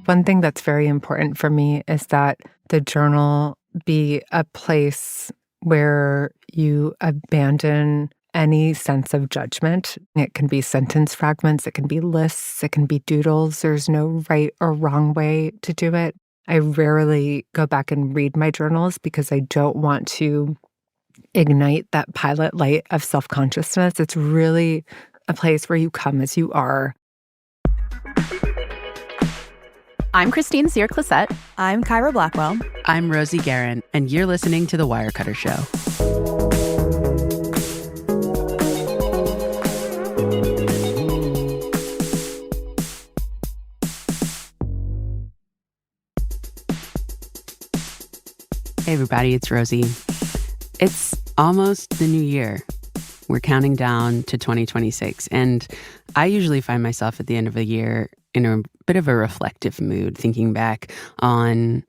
One thing that's very important for me is that the journal be a place where you abandon any sense of judgment. It can be sentence fragments, it can be lists, it can be doodles. There's no right or wrong way to do it. I rarely go back and read my journals because I don't want to ignite that pilot light of self-consciousness. It's really a place where you come as you are. I'm Christine Cyr-Clisette. I'm Kyra Blackwell. I'm Rosie Guerin, and you're listening to The Wirecutter Show. Hey, everybody, it's Rosie. It's almost the new year. We're counting down to 2026, and I usually find myself at the end of a year in a bit of a reflective mood, thinking back on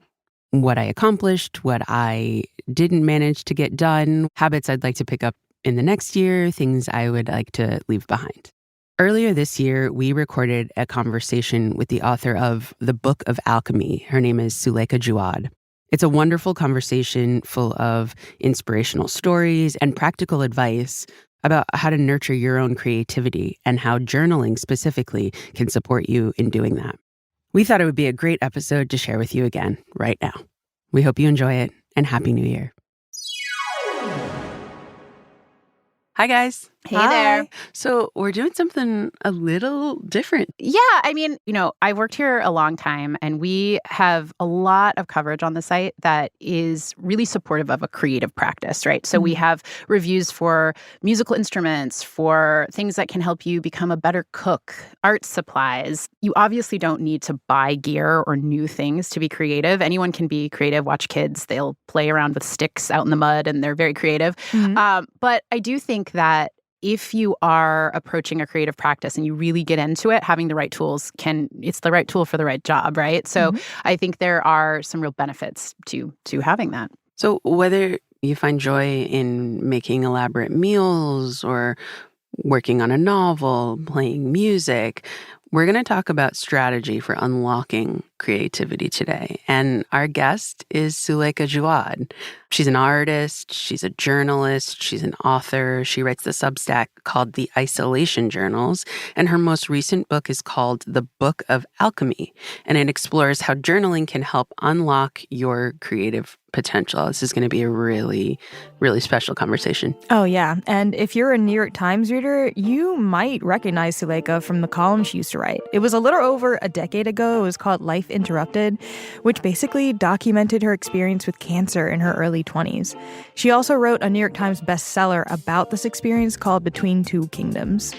what I accomplished, what I didn't manage to get done, habits I'd like to pick up in the next year, things I would like to leave behind. Earlier this year, we recorded a conversation with the author of the Book of Alchemy. Her name is Suleika Jaouad. It's a wonderful conversation full of inspirational stories and practical advice about how to nurture your own creativity and how journaling specifically can support you in doing that. We thought it would be a great episode to share with you again right now. We hope you enjoy it, and Happy New Year. Hi, guys. Hey there. So we're doing something a little different. Yeah, I mean, I worked here a long time, and we have a lot of coverage on the site that is really supportive of a creative practice, right? So we have reviews for musical instruments, for things that can help you become a better cook, art supplies. You obviously don't need to buy gear or new things to be creative. Anyone can be creative. Watch kids. They'll play around with sticks out in the mud, and they're very creative. But I do think that if you are approaching a creative practice and you really get into it, having the right tools it's the right tool for the right job, right? So I think there are some real benefits to having that. So whether you find joy in making elaborate meals or working on a novel, playing music, we're going to talk about strategy for unlocking creativity today. And our guest is Suleika Jaouad. She's an artist, she's a journalist, she's an author. She writes the Substack called The Isolation Journals, and her most recent book is called The Book of Alchemy, and it explores how journaling can help unlock your creative potential. This is going to be a really, really special conversation. Oh, yeah. And if you're a New York Times reader, you might recognize Suleika from the column she used to write. It was a little over a decade ago. It was called Life Interrupted, which basically documented her experience with cancer in her early 20s. She also wrote a New York Times bestseller about this experience called Between Two Kingdoms.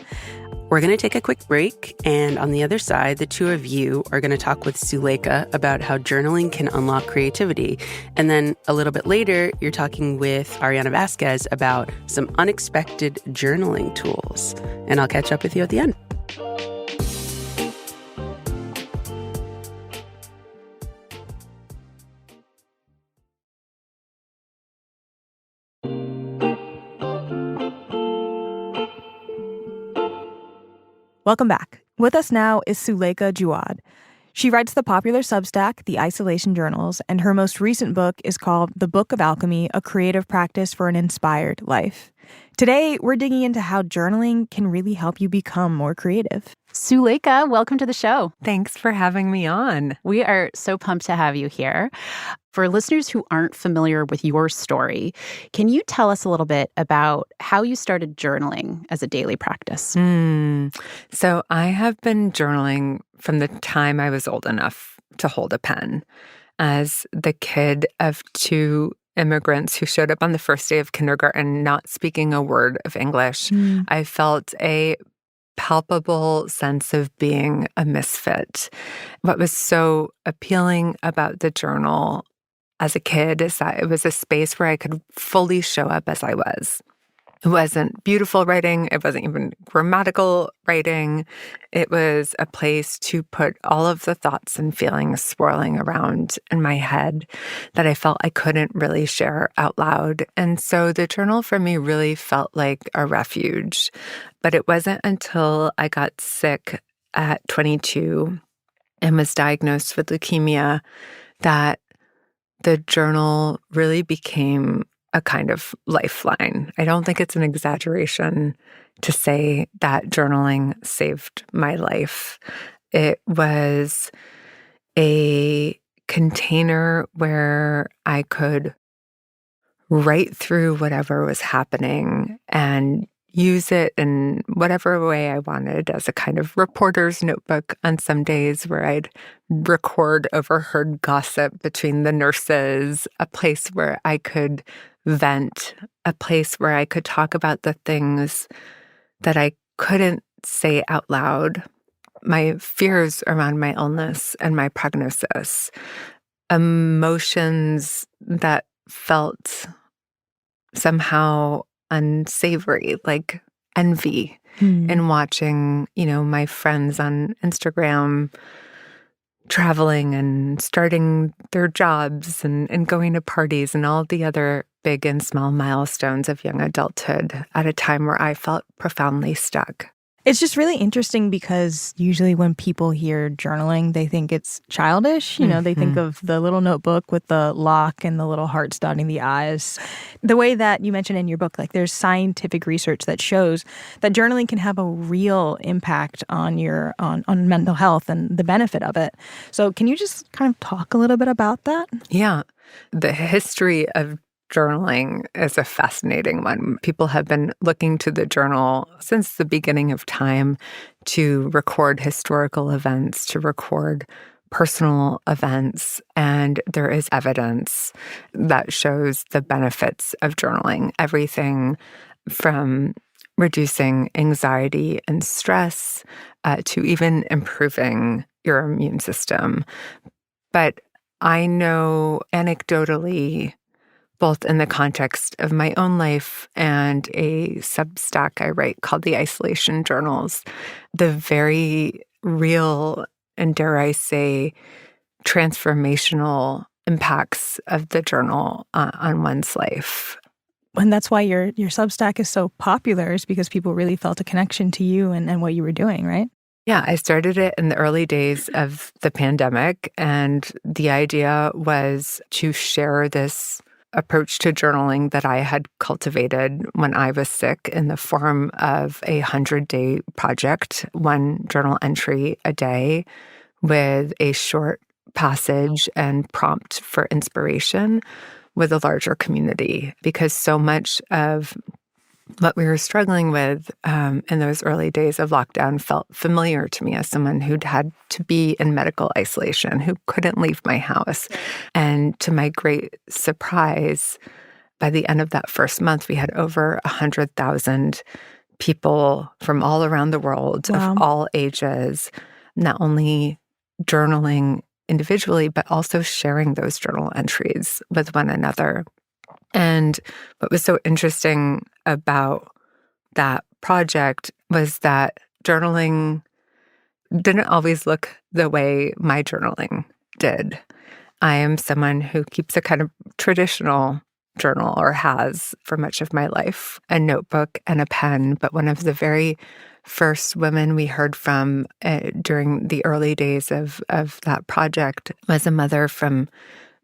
We're going to take a quick break, and on the other side, the two of you are going to talk with Suleika about how journaling can unlock creativity. And then a little bit later, you're talking with Arriana Vasquez about some unexpected journaling tools. And I'll catch up with you at the end. Welcome back. With us now is Suleika Jaouad. She writes the popular Substack, The Isolation Journals, and her most recent book is called The Book of Alchemy, A Creative Practice for an Inspired Life. Today, we're digging into how journaling can really help you become more creative. Suleika, welcome to the show. Thanks for having me on. We are so pumped to have you here. For listeners who aren't familiar with your story, can you tell us a little bit about how you started journaling as a daily practice? So I have been journaling from the time I was old enough to hold a pen. As the kid of two immigrants who showed up on the first day of kindergarten not speaking a word of English, I felt a palpable sense of being a misfit. What was so appealing about the journal as a kid is that it was a space where I could fully show up as I was. It wasn't beautiful writing. It wasn't even grammatical writing. It was a place to put all of the thoughts and feelings swirling around in my head that I felt I couldn't really share out loud. And so the journal for me really felt like a refuge. But it wasn't until I got sick at 22 and was diagnosed with leukemia that the journal really became a kind of lifeline. I don't think it's an exaggeration to say that journaling saved my life. It was a container where I could write through whatever was happening and use it in whatever way I wanted, as a kind of reporter's notebook on some days where I'd record overheard gossip between the nurses, a place where I could vent, a place where I could talk about the things that I couldn't say out loud, my fears around my illness and my prognosis, emotions that felt somehow unsavory, like envy in watching, my friends on Instagram traveling and starting their jobs and going to parties and all the other big and small milestones of young adulthood at a time where I felt profoundly stuck. It's just really interesting because usually when people hear journaling, they think it's childish. They think of the little notebook with the lock and the little hearts dotting the I's. The way that you mentioned in your book, like there's scientific research that shows that journaling can have a real impact on your on mental health and the benefit of it. So can you just kind of talk a little bit about that? Yeah. The history of journaling is a fascinating one. People have been looking to the journal since the beginning of time to record historical events, to record personal events, and there is evidence that shows the benefits of journaling. Everything from reducing anxiety and stress to even improving your immune system. But I know anecdotally, both in the context of my own life and a Substack I write called The Isolation Journals, the very real and, dare I say, transformational impacts of the journal on one's life. And that's why your Substack is so popular, is because people really felt a connection to you and what you were doing, right? Yeah, I started it in the early days of the pandemic, and the idea was to share this approach to journaling that I had cultivated when I was sick in the form of a 100-day project, one journal entry a day with a short passage and prompt for inspiration with a larger community. Because so much of what we were struggling with in those early days of lockdown felt familiar to me as someone who'd had to be in medical isolation, who couldn't leave my house. And to my great surprise, by the end of that first month, we had over 100,000 people from all around the world, Wow, of all ages, not only journaling individually, but also sharing those journal entries with one another. And what was so interesting about that project was that journaling didn't always look the way my journaling did. I am someone who keeps a kind of traditional journal, or has for much of my life, a notebook and a pen. But one of the very first women we heard from during the early days of that project was a mother from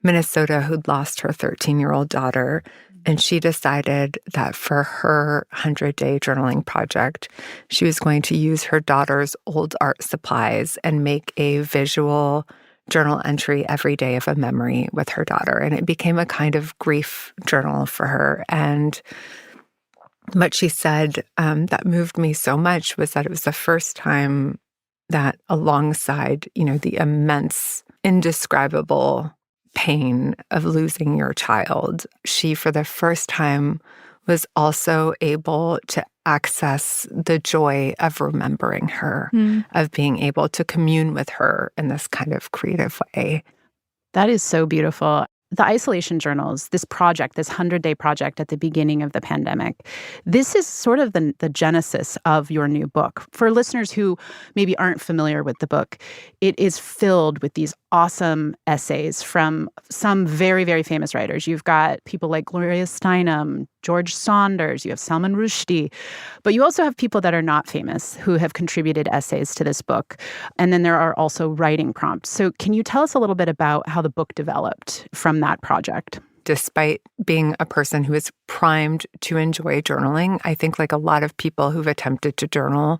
Minnesota who'd lost her 13-year-old daughter. And she decided that for her 100-day journaling project, she was going to use her daughter's old art supplies and make a visual journal entry every day of a memory with her daughter. And it became a kind of grief journal for her. And what she said that moved me so much was that it was the first time that, alongside, the immense, indescribable pain of losing your child, she, for the first time, was also able to access the joy of remembering her, of being able to commune with her in this kind of creative way. That is so beautiful. The isolation journals, this project, this 100-day project at the beginning of the pandemic, this is sort of the genesis of your new book. For listeners who maybe aren't familiar with the book, it is filled with these awesome essays from some very, very famous writers. You've got people like Gloria Steinem, George Saunders, you have Salman Rushdie, but you also have people that are not famous who have contributed essays to this book. And then there are also writing prompts. So can you tell us a little bit about how the book developed from that project? Despite being a person who is primed to enjoy journaling, I think like a lot of people who've attempted to journal,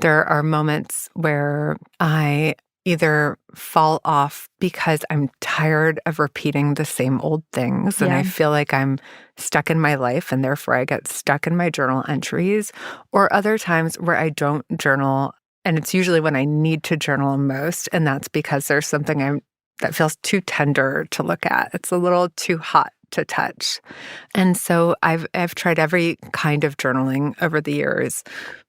there are moments where I either fall off because I'm tired of repeating the same old things and I feel like I'm stuck in my life and therefore I get stuck in my journal entries, or other times where I don't journal and it's usually when I need to journal most, and that's because there's something that feels too tender to look at. It's a little too hot to touch. And so I've tried every kind of journaling over the years.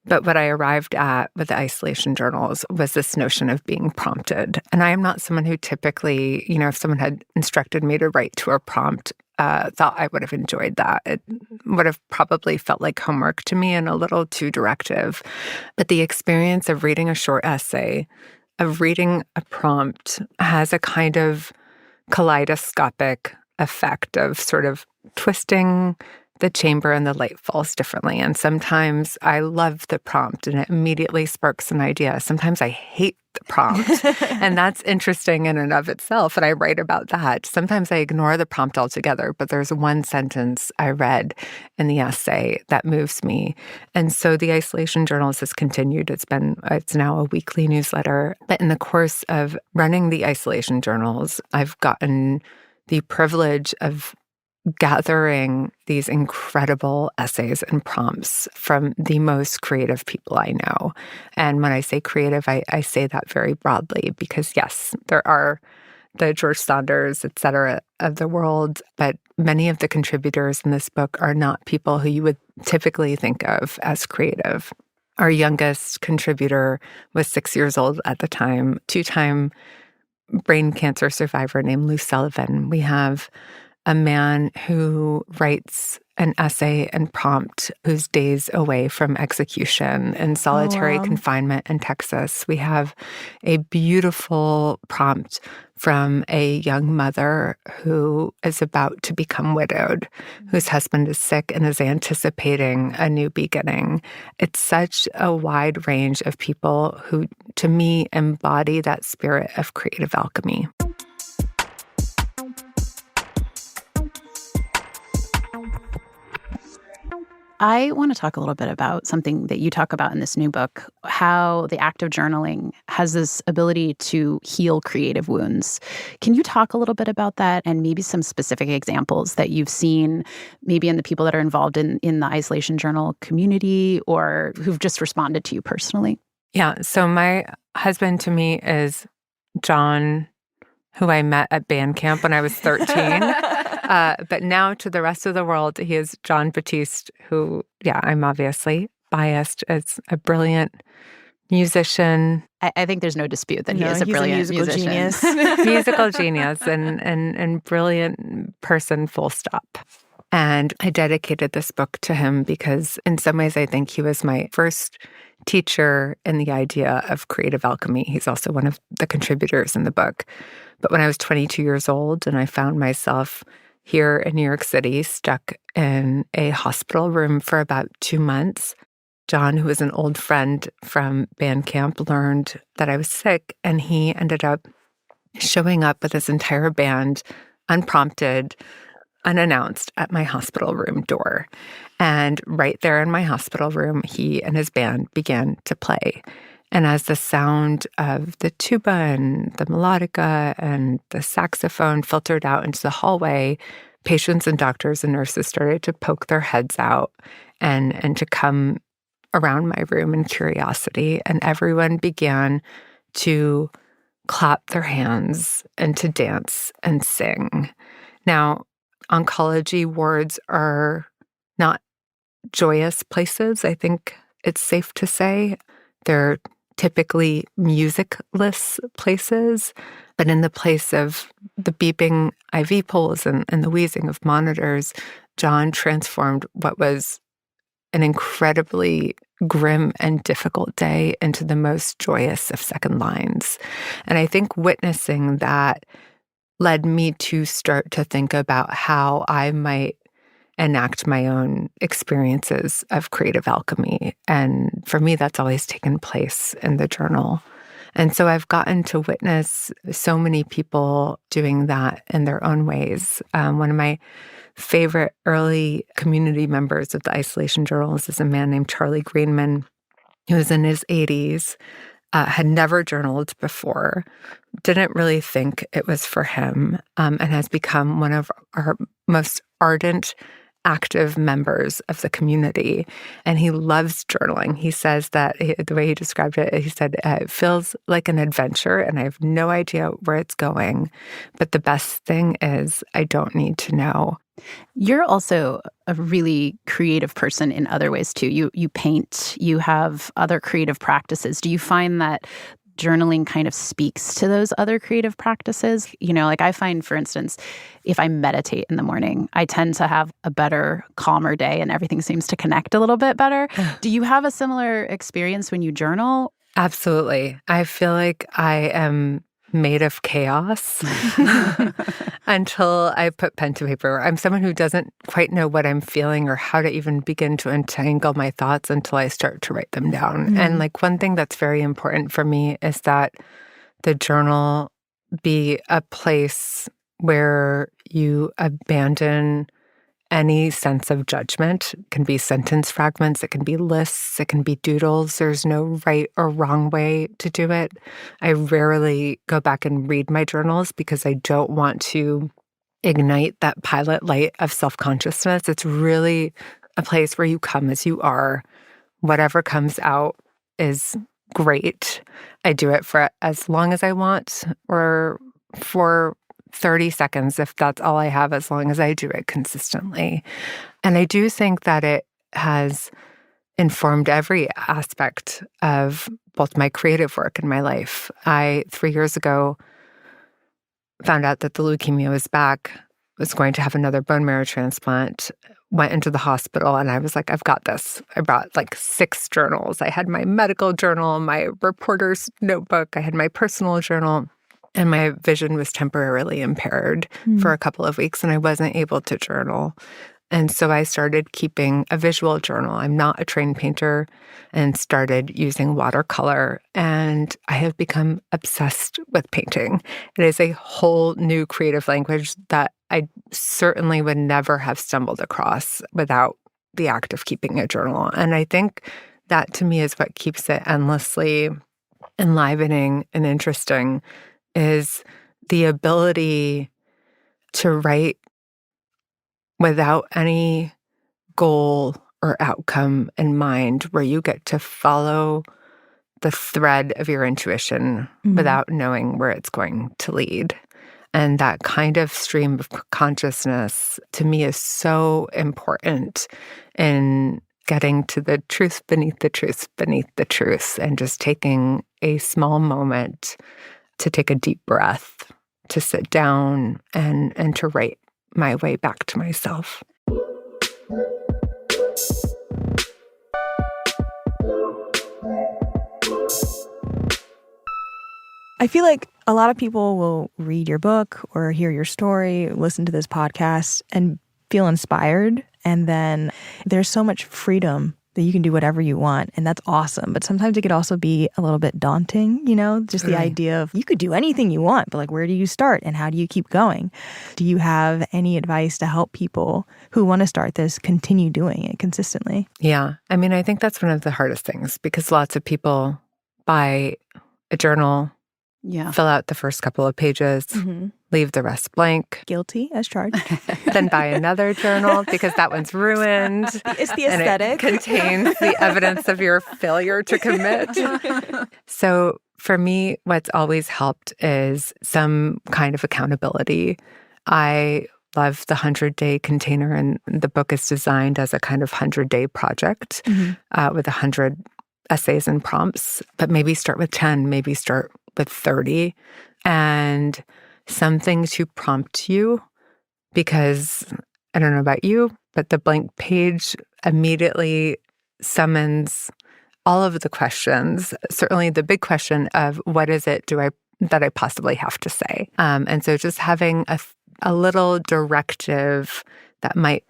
But what I arrived at with the isolation journals was this notion of being prompted. And I am not someone who typically, if someone had instructed me to write to a prompt, thought I would have enjoyed that. It would have probably felt like homework to me and a little too directive. But the experience of reading a short essay, of reading a prompt, has a kind of kaleidoscopic effect of sort of twisting the chamber and the light falls differently. And sometimes I love the prompt and it immediately sparks an idea. Sometimes I hate the prompt and that's interesting in and of itself. And I write about that. Sometimes I ignore the prompt altogether, but there's one sentence I read in the essay that moves me. And so the Isolation Journals has continued. It's now a weekly newsletter. But in the course of running the Isolation Journals, I've gotten the privilege of gathering these incredible essays and prompts from the most creative people I know. And when I say creative, I say that very broadly because, yes, there are the George Saunders, et cetera, of the world, but many of the contributors in this book are not people who you would typically think of as creative. Our youngest contributor was 6 years old at the time, two-time brain cancer survivor named Lou Sullivan. We have a man who writes an essay and prompt who's days away from execution in solitary confinement in Texas. We have a beautiful prompt from a young mother who is about to become widowed, whose husband is sick and is anticipating a new beginning. It's such a wide range of people who, to me, embody that spirit of creative alchemy. I want to talk a little bit about something that you talk about in this new book, how the act of journaling has this ability to heal creative wounds. Can you talk a little bit about that and maybe some specific examples that you've seen maybe in the people that are involved in the Isolation Journal community or who've just responded to you personally? Yeah. So my husband to me is John, who I met at band camp when I was 13. But now to the rest of the world, he is John Batiste, who, I'm obviously biased as a brilliant musician. I think there's no dispute that he is a brilliant musical musician. genius. Musical genius and brilliant person, full stop. And I dedicated this book to him because in some ways I think he was my first teacher in the idea of creative alchemy. He's also one of the contributors in the book. But when I was 22 years old and I found myself here in New York City, stuck in a hospital room for about 2 months, John, who was an old friend from band camp, learned that I was sick, and he ended up showing up with his entire band, unprompted, unannounced, at my hospital room door. And right there in my hospital room, he and his band began to play. And as the sound of the tuba and the melodica and the saxophone filtered out into the hallway, patients and doctors and nurses started to poke their heads out and to come around my room in curiosity. And everyone began to clap their hands and to dance and sing. Now, oncology wards are not joyous places, I think it's safe to say. They're typically musicless places, but in the place of the beeping IV poles and the wheezing of monitors, John transformed what was an incredibly grim and difficult day into the most joyous of second lines. And I think witnessing that led me to start to think about how I might enact my own experiences of creative alchemy. And for me, that's always taken place in the journal. And so I've gotten to witness so many people doing that in their own ways. One of my favorite early community members of the isolation journals is a man named Charlie Greenman, who was in his 80s, had never journaled before, didn't really think it was for him, and has become one of our most ardent, active members of the community. And he loves journaling. He says that, the way he described it, he said, it feels like an adventure and I have no idea where it's going. But the best thing is I don't need to know. You're also a really creative person in other ways, too. You paint, you have other creative practices. Do you find that journaling kind of speaks to those other creative practices? Like I find, for instance, if I meditate in the morning, I tend to have a better, calmer day and everything seems to connect a little bit better. Do you have a similar experience when you journal? Absolutely. I feel like I am made of chaos until I put pen to paper. I'm someone who doesn't quite know what I'm feeling or how to even begin to untangle my thoughts until I start to write them down. Mm-hmm. And like one thing that's very important for me is that the journal be a place where you abandon any sense of judgment. It can be sentence fragments, it can be lists, it can be doodles. There's no right or wrong way to do it. I rarely go back and read my journals because I don't want to ignite that pilot light of self-consciousness. It's really a place where you come as you are. Whatever comes out is great. I do it for as long as I want or for 30 seconds, if that's all I have, as long as I do it consistently. And I do think that it has informed every aspect of both my creative work and my life. 3 years ago, found out that the leukemia was back, was going to have another bone marrow transplant, went into the hospital, and I was like, I've got this. I brought like 6 journals. I had my medical journal, my reporter's notebook, I had my personal journal. And my vision was temporarily impaired for a couple of weeks, and I wasn't able to journal. And so I started keeping a visual journal. I'm not a trained painter, and started using watercolor. And I have become obsessed with painting. It is a whole new creative language that I certainly would never have stumbled across without the act of keeping a journal. And I think that, to me, is what keeps it endlessly enlivening and interesting, is the ability to write without any goal or outcome in mind, where you get to follow the thread of your intuition without knowing where it's going to lead. And that kind of stream of consciousness, to me, is so important in getting to the truth beneath the truth beneath the truth, and just taking a small moment to take a deep breath, to sit down and to write my way back to myself. I feel like a lot of people will read your book or hear your story, listen to this podcast, and feel inspired. And then there's so much freedom that you can do whatever you want, and that's awesome. But sometimes it could also be a little bit daunting, just the idea of you could do anything you want, but like, where do you start and how do you keep going? Do you have any advice to help people who want to start this continue doing it consistently? Yeah. I mean, I think that's one of the hardest things, because lots of people buy a journal, fill out the first couple of pages, leave the rest blank. Guilty as charged. Then buy another journal because that one's ruined. It's the aesthetic. And it contains the evidence of your failure to commit. So for me, what's always helped is some kind of accountability. I love the 100-day container, and the book is designed as a kind of 100-day project with 100 essays and prompts. But maybe start with 10, maybe start with 30, and something to prompt you, because I don't know about you, but the blank page immediately summons all of the questions, certainly the big question of what is it that I possibly have to say. And so just having a little directive that might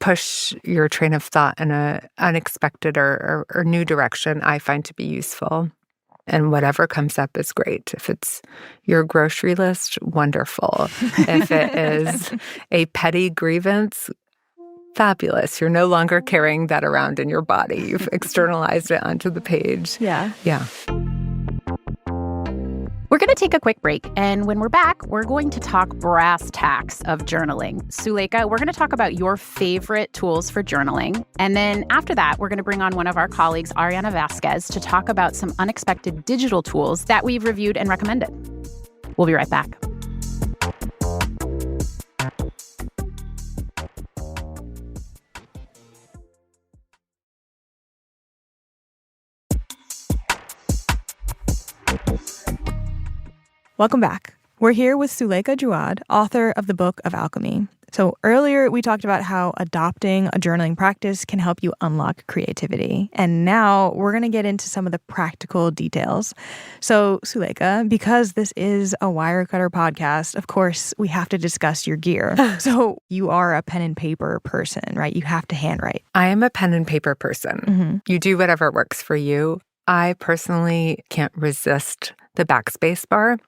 push your train of thought in a unexpected or new direction, I find to be useful. And whatever comes up is great. If it's your grocery list, wonderful. If it is a petty grievance, fabulous. You're no longer carrying that around in your body. You've externalized it onto the page. Yeah. Yeah. We're going to take a quick break, and when we're back, we're going to talk brass tacks of journaling. Suleika, we're going to talk about your favorite tools for journaling, and then after that, we're going to bring on one of our colleagues, Arriana Vasquez, to talk about some unexpected digital tools that we've reviewed and recommended. We'll be right back. Welcome back. We're here with Suleika Jaouad, author of the book of Alchemy. So earlier we talked about how adopting a journaling practice can help you unlock creativity. And now we're going to get into some of the practical details. So Suleika, because this is a Wirecutter podcast, of course, we have to discuss your gear. So you are a pen and paper person, right? You have to handwrite. I am a pen and paper person. Mm-hmm. You do whatever works for you. I personally can't resist the backspace bar.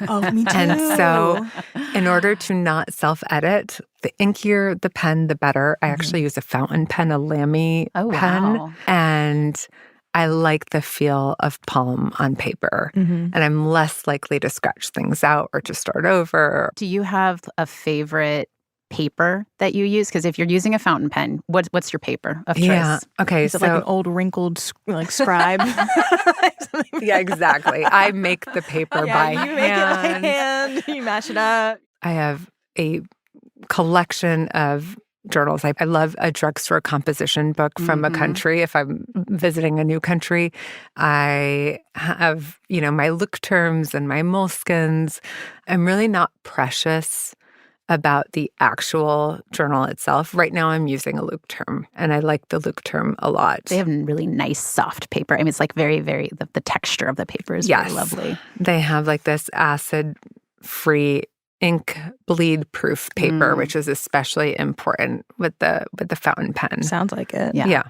Oh, me too. And so in order to not self-edit, the inkier the pen, the better. I actually use a fountain pen, a Lamy pen. Wow. And I like the feel of palm on paper. And I'm less likely to scratch things out or to start over. Do you have a favorite paper that you use? Because if you're using a fountain pen, what's your paper of choice? Yeah. Okay. Is it like an old wrinkled scribe? Yeah, exactly. I make the paper by you make it by hand. You mash it up. I have a collection of journals. I love a drugstore composition book from a country. If I'm visiting a new country, I have, my look terms and my moleskins. I'm really not precious about the actual journal itself. Right now I'm using a Luke term, and I like the Luke term a lot. They have really nice soft paper. I mean, it's like very, very, the texture of the paper is really lovely. They have like this acid-free ink bleed-proof paper, which is especially important with the fountain pen. Sounds like it. Yeah.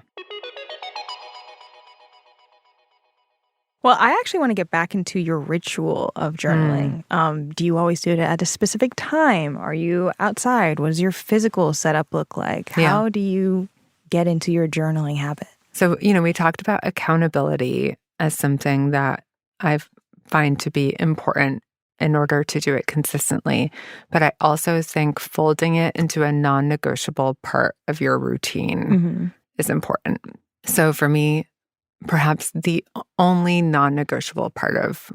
Well, I actually want to get back into your ritual of journaling. Do you always do it at a specific time? Are you outside? What does your physical setup look like? How do you get into your journaling habit? So, we talked about accountability as something that I find to be important in order to do it consistently. But I also think folding it into a non-negotiable part of your routine is important. So for me, perhaps the only non-negotiable part of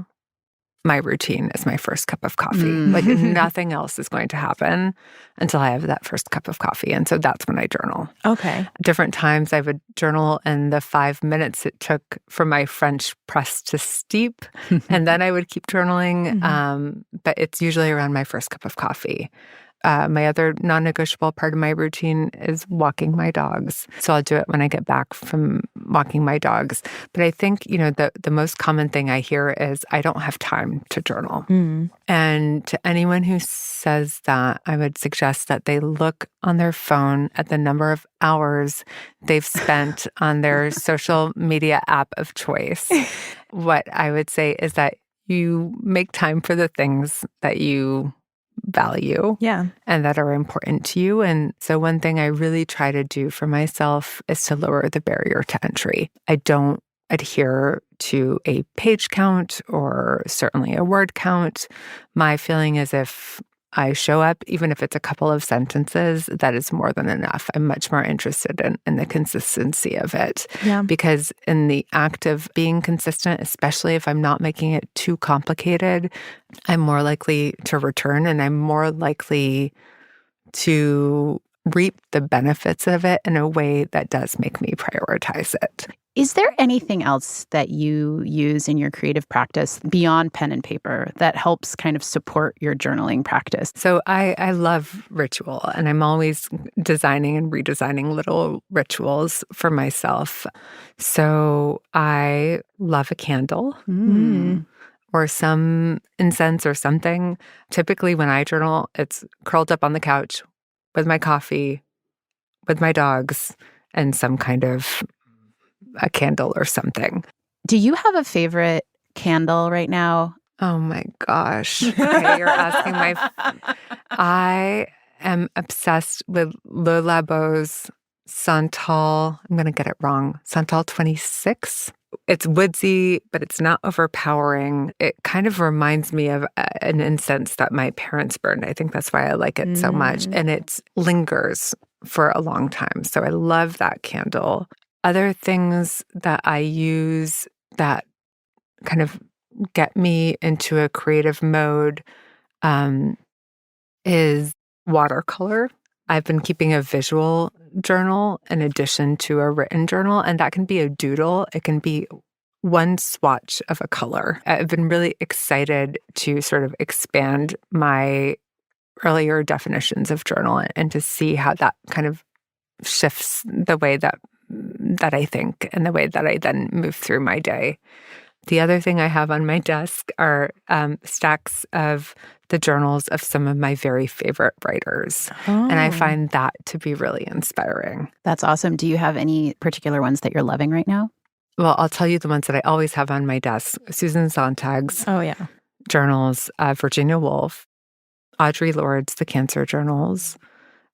my routine is my first cup of coffee. Like nothing else is going to happen until I have that first cup of coffee. And so that's when I journal. Okay. Different times I would journal in the 5 minutes it took for my French press to steep. And then I would keep journaling. But it's usually around my first cup of coffee. My other non-negotiable part of my routine is walking my dogs. So I'll do it when I get back from walking my dogs. But I think, the most common thing I hear is I don't have time to journal. And to anyone who says that, I would suggest that they look on their phone at the number of hours they've spent on their social media app of choice. What I would say is that you make time for the things that you value and that are important to you. And so one thing I really try to do for myself is to lower the barrier to entry. I don't adhere to a page count or certainly a word count. My feeling is if I show up, even if it's a couple of sentences, that is more than enough. I'm much more interested in the consistency of it. Because in the act of being consistent, especially if I'm not making it too complicated, I'm more likely to return and I'm more likely to reap the benefits of it in a way that does make me prioritize it. Is there anything else that you use in your creative practice beyond pen and paper that helps kind of support your journaling practice? So I love ritual, and I'm always designing and redesigning little rituals for myself. So I love a candle or some incense or something. Typically when I journal, it's curled up on the couch with my coffee, with my dogs and some kind of a candle or something. Do you have a favorite candle right now? Oh my gosh. Okay, you're asking I am obsessed with Le Labo's Santal. I'm going to get it wrong. Santal 26. It's woodsy, but it's not overpowering. It kind of reminds me of an incense that my parents burned. I think that's why I like it so much. And it lingers for a long time. So I love that candle. Other things that I use that kind of get me into a creative mode is watercolor. I've been keeping a visual journal in addition to a written journal, and that can be a doodle. It can be one swatch of a color. I've been really excited to sort of expand my earlier definitions of journal and to see how that kind of shifts the way that I think and the way that I then move through my day. The other thing I have on my desk are stacks of the journals of some of my very favorite writers. And I find that to be really inspiring. That's awesome. Do you have any particular ones that you're loving right now? Well, I'll tell you the ones that I always have on my desk. Susan Sontag's journals, Virginia Woolf, Audre Lorde's The Cancer Journals.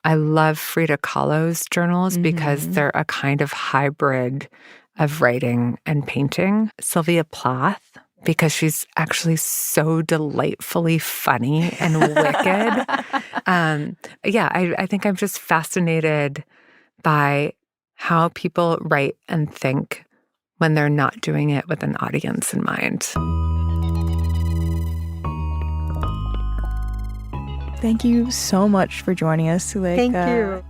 I love Frida Kahlo's journals because they're a kind of hybrid of writing and painting. Sylvia Plath, because she's actually so delightfully funny and wicked. I think I'm just fascinated by how people write and think when they're not doing it with an audience in mind. Thank you so much for joining us, Suleika. Thank you.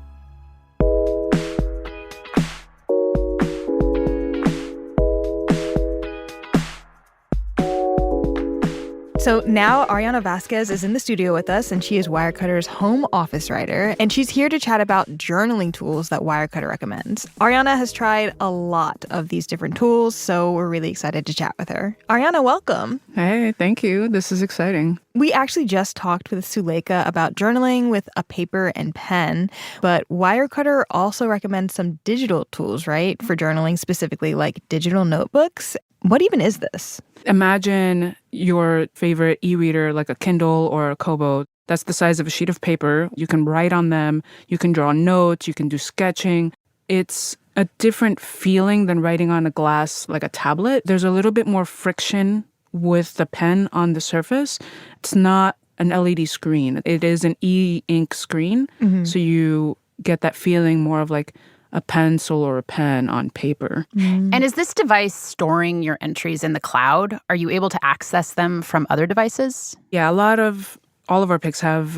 So now Arriana Vasquez is in the studio with us, and she is Wirecutter's home office writer, and she's here to chat about journaling tools that Wirecutter recommends. Arriana has tried a lot of these different tools, so we're really excited to chat with her. Arriana, welcome. Hey, thank you. This is exciting. We actually just talked with Suleika about journaling with a paper and pen, but Wirecutter also recommends some digital tools, right, for journaling, specifically like digital notebooks. What even is this? Imagine your favorite e-reader like a Kindle or a Kobo. That's the size of a sheet of paper. You can write on them. You can draw notes. You can do sketching. It's a different feeling than writing on a glass like a tablet. There's a little bit more friction with the pen on the surface. It's not an LED screen. It is an e-ink screen. So you get that feeling more of like a pencil or a pen on paper. And is this device storing your entries in the cloud? Are you able to access them from other devices? Yeah, all of our picks have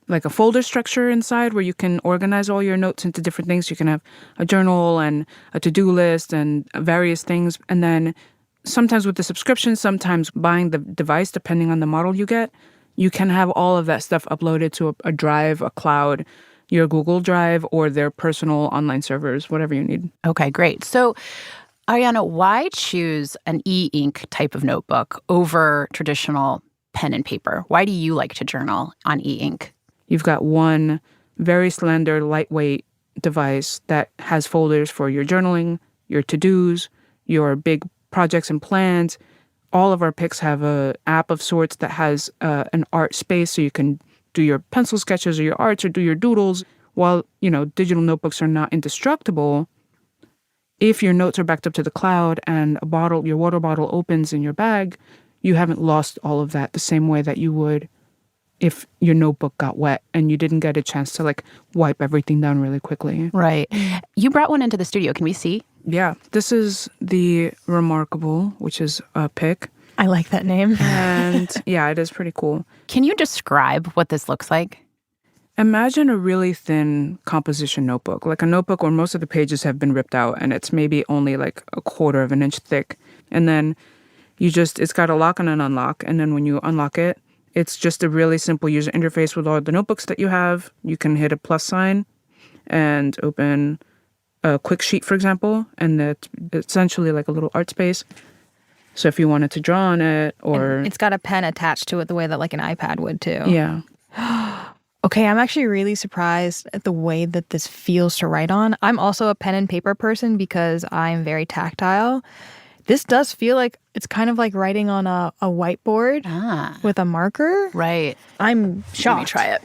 like a folder structure inside where you can organize all your notes into different things. You can have a journal and a to-do list and various things. And then sometimes with the subscription, sometimes buying the device, depending on the model you get, you can have all of that stuff uploaded to a drive, a cloud, your Google Drive, or their personal online servers, whatever you need. Okay, great. So, Arriana, why choose an e-ink type of notebook over traditional pen and paper? Why do you like to journal on e-ink? You've got one very slender, lightweight device that has folders for your journaling, your to-dos, your big projects and plans. All of our picks have an app of sorts that has an art space, so you can do your pencil sketches or your arts or do your doodles. While, digital notebooks are not indestructible, if your notes are backed up to the cloud and your water bottle opens in your bag, you haven't lost all of that the same way that you would if your notebook got wet and you didn't get a chance to wipe everything down really quickly. Right. You brought one into the studio. Can we see? Yeah. This is the Remarkable, which is a pick. I like that name. And yeah, it is pretty cool. Can you describe what this looks like? Imagine a really thin composition notebook, like a notebook where most of the pages have been ripped out and it's maybe only like a quarter of an inch thick. And then it's got a lock and an unlock. And then when you unlock it, it's just a really simple user interface with all the notebooks that you have. You can hit a plus sign and open a quick sheet, for example, and that's essentially like a little art space. So if you wanted to draw on it or... And it's got a pen attached to it the way that like an iPad would too. Yeah. Okay, I'm actually really surprised at the way that this feels to write on. I'm also a pen and paper person because I'm very tactile. This does feel like it's kind of like writing on a whiteboard with a marker. Right. I'm shocked. Let me try it.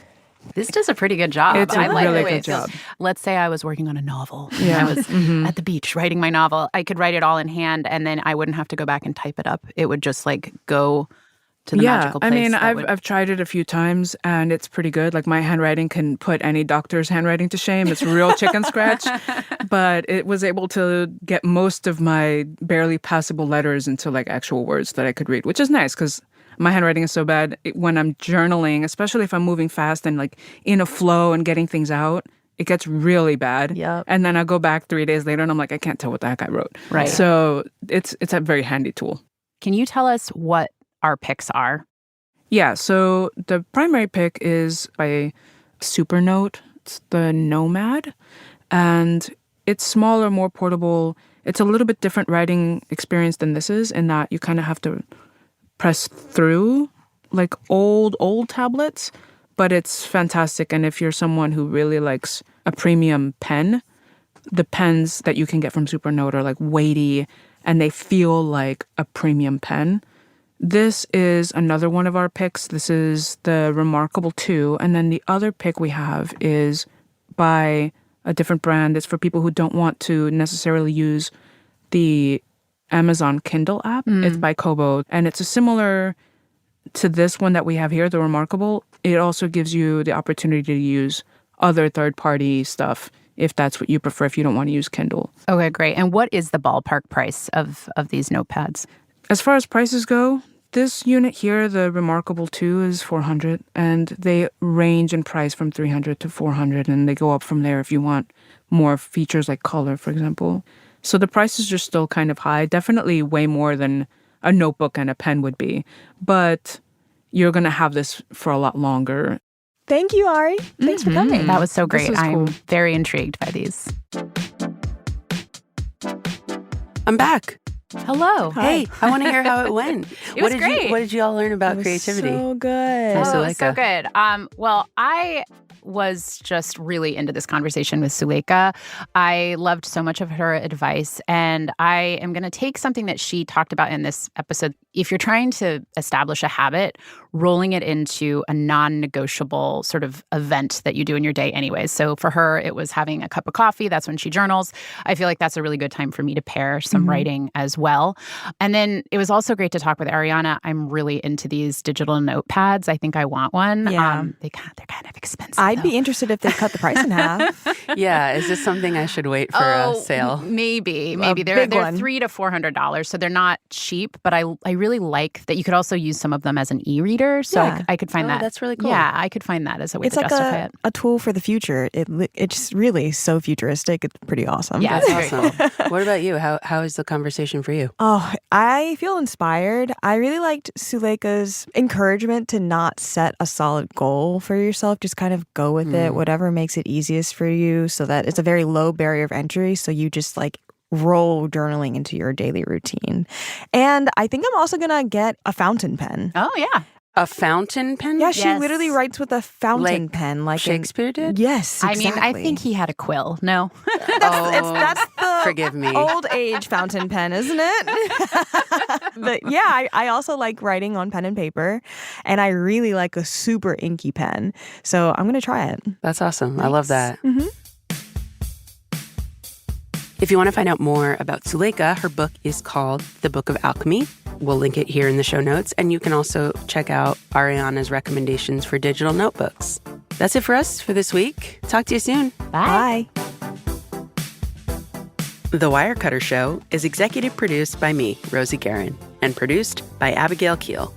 This does a pretty good job. It's a I like really the way good it feels. job. Let's say I was working on a novel. Yeah. I was at the beach writing my novel. I could write it all in hand, and then I wouldn't have to go back and type it up. It would just like go to the magical place. I mean, that would... I've tried it a few times, and it's pretty good. Like, my handwriting can put any doctor's handwriting to shame. It's real chicken scratch. But it was able to get most of my barely passable letters into like actual words that I could read, which is nice because my handwriting is so bad. When I'm journaling, especially if I'm moving fast and like in a flow and getting things out, it gets really bad. Yep. And then I go back 3 days later and I'm like, I can't tell what the heck I wrote. Right. So it's a very handy tool. Can you tell us what our picks are? Yeah, so the primary pick is by Supernote. It's the Nomad. And it's smaller, more portable. It's a little bit different writing experience than this is in that you kind of have to press through like old tablets. But it's fantastic. And if you're someone who really likes a premium pen, the pens that you can get from Supernote are like weighty and they feel like a premium pen. This is another one of our picks. This is the Remarkable 2. And then the other pick we have is by a different brand. It's for people who don't want to necessarily use the Amazon Kindle app. It's by Kobo. And it's a similar to this one that we have here, the Remarkable. It also gives you the opportunity to use other third-party stuff if that's what you prefer, if you don't want to use Kindle. Okay, great. And what is the ballpark price of these notepads? As far as prices go, this unit here, the Remarkable 2, is $400, and they range in price from $300 to $400, and they go up from there if you want more features like color, for example. So the prices are still kind of high, definitely way more than a notebook and a pen would be, but you're going to have this for a lot longer. Thank you, Ari. Thanks for coming. That was so great. is I'm cool. very intrigued by these. I'm back. Hello. Hey, I want to hear how it went. It was great. What did you all learn about It was creativity? so good. Oh, Suleika. it was so good. Well, I was just really into this conversation with Suleika. I loved so much of her advice, and I am going to take something that she talked about in this episode. If you're trying to establish a habit, rolling it into a non-negotiable sort of event that you do in your day anyways. So for her, it was having a cup of coffee. That's when she journals. I feel like that's a really good time for me to pair some writing as well. And then it was also great to talk with Arriana. I'm really into these digital notepads. I think I want one. Yeah. They're kind of expensive. I'd be interested if they cut the price in half. Yeah, is this something I should wait for a sale? Maybe. big They're one. $300 to $400, so they're not cheap. But I really like that you could also use some of them as an e-reader. So Yeah. I could find that. That's really cool. Yeah, I could find that as a way It's to like justify it. a tool for the future. It's really so futuristic. It's pretty awesome. Yeah, That's it's very awesome. What about you? How is the conversation for you? Oh, I feel inspired. I really liked Suleika's encouragement to not set a solid goal for yourself. Just kind of go with it, whatever makes it easiest for you, so that it's a very low barrier of entry. So you just like roll journaling into your daily routine. And I think I'm also going to get a fountain pen. Oh, yeah. A fountain pen? Yeah, she Yes. literally writes with a fountain Like pen. Like Shakespeare did? Yes, exactly. I mean, I think he had a quill. No? That's the Forgive me. old age fountain pen, isn't it? But yeah, I also like writing on pen and paper, and I really like a super inky pen. So I'm going to try it. That's awesome. I love that. Mm-hmm. If you want to find out more about Suleika, her book is called The Book of Alchemy. We'll link it here in the show notes, and you can also check out Ariana's recommendations for digital notebooks. That's it for us for this week. Talk to you soon. Bye. The Wirecutter Show is executive produced by me, Rosie Guerin, and produced by Abigail Keel.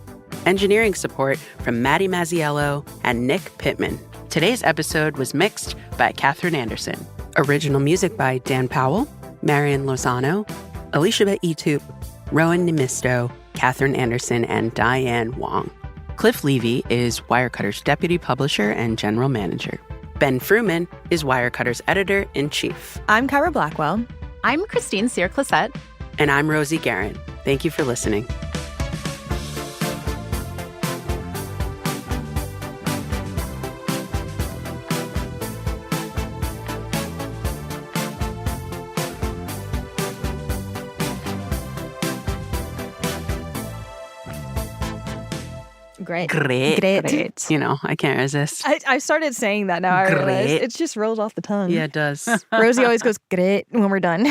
Engineering support from Maddie Mazziello and Nick Pittman. Today's episode was mixed by Catherine Anderson. Original music by Dan Powell, Marian Lozano, Alicia Etup, Rowan Nemisto, Catherine Anderson, and Diane Wong. Cliff Levy is Wirecutter's deputy publisher and general manager. Ben Fruman is Wirecutter's editor-in-chief. I'm Kyra Blackwell. I'm Christine Cyr-Classette. And I'm Rosie Guerin. Thank you for listening. Great. Great. You know, I can't resist. I started saying that now. I realize Great. it just rolls off the tongue. Yeah, it does. Rosie always goes great when we're done.